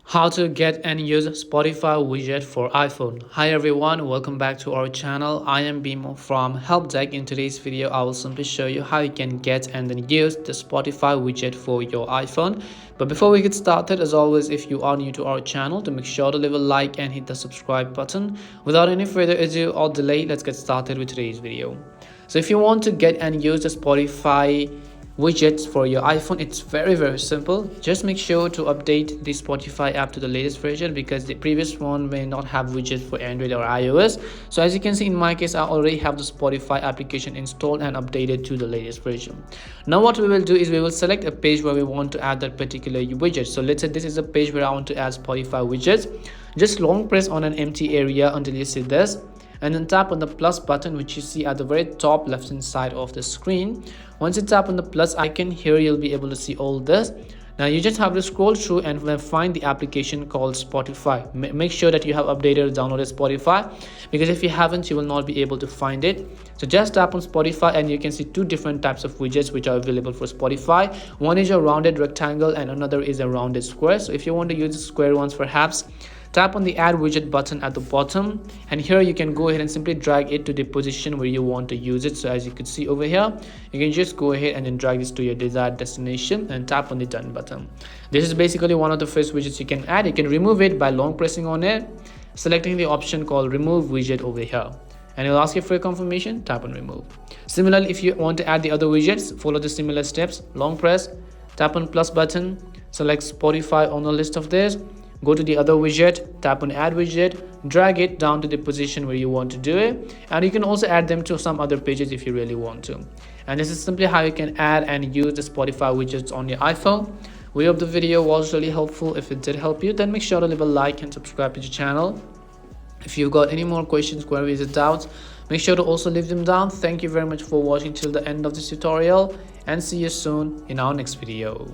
How to get and use Spotify widget for iPhone. Hi everyone, welcome back to our channel. I am Bimo from Help Deck. In today's video, I will simply show you how you can get and then use the Spotify widget for your iPhone. But before we get started, as always, if you are new to our channel, to make sure to leave a like and hit the subscribe button. Without any further ado or delay, let's get started with today's video. So if you want to get and use the Spotify widgets for your iPhone, it's very simple. Just make sure to update the Spotify app to the latest version, because the previous one may not have widgets for Android or iOS. So as you can see, in my case, I already have the Spotify application installed and updated to the latest version. Now what we will do is we will select a page where we want to add that particular widget. So let's say this is a page where I want to add Spotify widgets. Just long press on an empty area until you see this, and then tap on the plus button, which you see at the very top left hand side of the screen. Once you tap on the plus icon here, you'll be able to see all this. Now you just have to scroll through and then find the application called Spotify. Make sure that you have updated or downloaded Spotify, because if you haven't, you will not be able to find it. So just tap on Spotify and you can see two different types of widgets which are available for Spotify. One is a rounded rectangle and another is a rounded square. So if you want to use the square ones, perhaps tap on the Add Widget button at the bottom, and here you can go ahead and simply drag it to the position where you want to use it. So as you can see over here, you can just go ahead and then drag this to your desired destination and tap on the Done button. This is basically one of the first widgets you can add. You can remove it by long pressing on it, selecting the option called Remove Widget over here, and it will ask you for a confirmation. Tap on Remove. Similarly, if you want to add the other widgets, follow the similar steps. Long press, tap on plus button, select Spotify on the list of this. Go to the other widget, tap on Add Widget, drag it down to the position where you want to do it, and you can also add them to some other pages if you really want to. And this is simply how you can add and use the Spotify widgets on your iPhone. We hope the video was really helpful. If it did help you, then make sure to leave a like and subscribe to the channel. If you've got any more questions, queries, or doubts, make sure to also leave them down. Thank you very much for watching till the end of this tutorial, and see you soon in our next video.